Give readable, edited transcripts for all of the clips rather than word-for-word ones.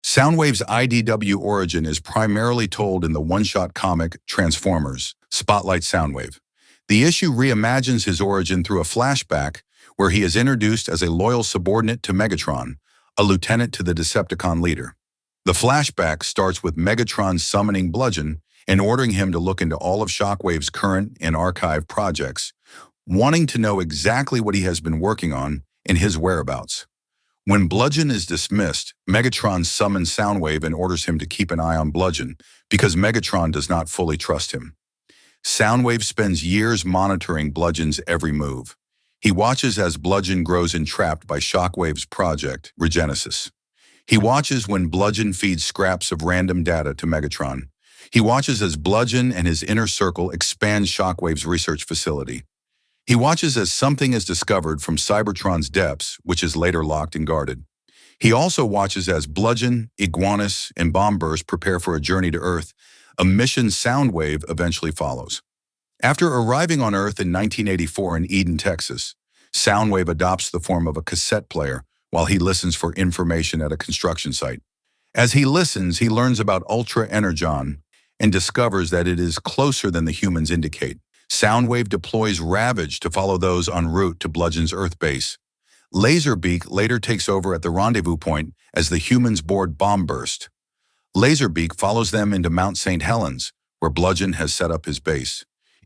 Soundwave's IDW origin is primarily told in the one-shot comic Transformers, Spotlight Soundwave. The issue reimagines his origin through a flashback where he is introduced as a loyal subordinate to Megatron, a lieutenant to the Decepticon leader. The flashback starts with Megatron summoning Bludgeon and ordering him to look into all of Shockwave's current and archive projects, wanting to know exactly what he has been working on and his whereabouts. When Bludgeon is dismissed, Megatron summons Soundwave and orders him to keep an eye on Bludgeon because Megatron does not fully trust him. Soundwave spends years monitoring Bludgeon's every move. He watches as Bludgeon grows entrapped by Shockwave's project, Regenesis. He watches when Bludgeon feeds scraps of random data to Megatron. He watches as Bludgeon and his inner circle expand Shockwave's research facility. He watches as something is discovered from Cybertron's depths, which is later locked and guarded. He also watches as Bludgeon, Iguanus, and Bombburst prepare for a journey to Earth, a mission Soundwave eventually follows. After arriving on Earth in 1984 in Eden, Texas, Soundwave adopts the form of a cassette player while he listens for information at a construction site. As he listens, he learns about Ultra Energon and discovers that it is closer than the humans indicate. Soundwave deploys Ravage to follow those en route to Bludgeon's Earth base. Laserbeak later takes over at the rendezvous point as the humans board Bombburst. Laserbeak follows them into Mount St. Helens, where Bludgeon has set up his base.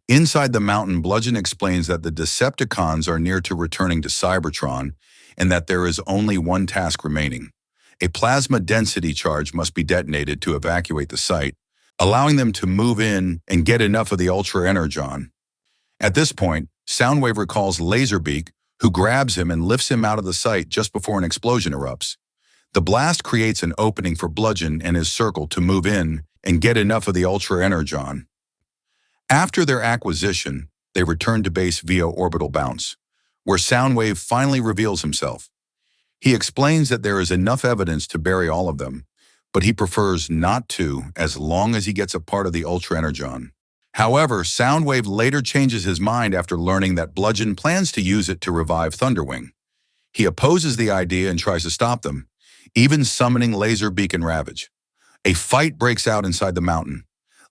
Inside the mountain, Bludgeon explains that the Decepticons are near to returning to Cybertron and that there is only one task remaining. A plasma density charge must be detonated to evacuate the site, allowing them to move in and get enough of the Ultra Energon. At this point, Soundwave recalls Laserbeak, who grabs him and lifts him out of the site just before an explosion erupts. The blast creates an opening for Bludgeon and his circle to move in and get enough of the Ultra Energon. After their acquisition, they return to base via orbital bounce, where Soundwave finally reveals himself. He explains that there is enough evidence to bury all of them, but he prefers not to as long as he gets a part of the Ultra Energon. However, Soundwave later changes his mind after learning that Bludgeon plans to use it to revive Thunderwing. He opposes the idea and tries to stop them, even summoning Laserbeak and Ravage. A fight breaks out inside the mountain.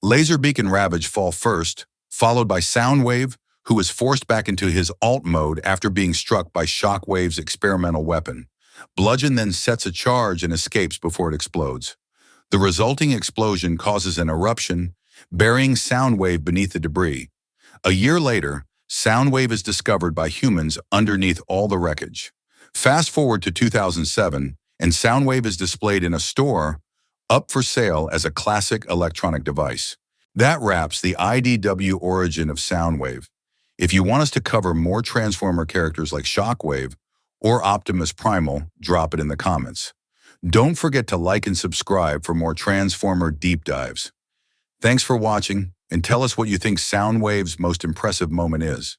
Laserbeak and Ravage fall first, followed by Soundwave, who is forced back into his alt mode after being struck by Shockwave's experimental weapon. Bludgeon then sets a charge and escapes before it explodes. The resulting explosion causes an eruption, burying Soundwave beneath the debris. A year later, Soundwave is discovered by humans underneath all the wreckage. Fast forward to 2007, and Soundwave is displayed in a store, up for sale as a classic electronic device. That wraps the IDW origin of Soundwave. If you want us to cover more Transformer characters like Shockwave or optimusprime, drop it in the comments. Don't forget to like and subscribe for more Transformer deep dives. Thanks for watching, and tell us what you think Soundwave's most impressive moment is.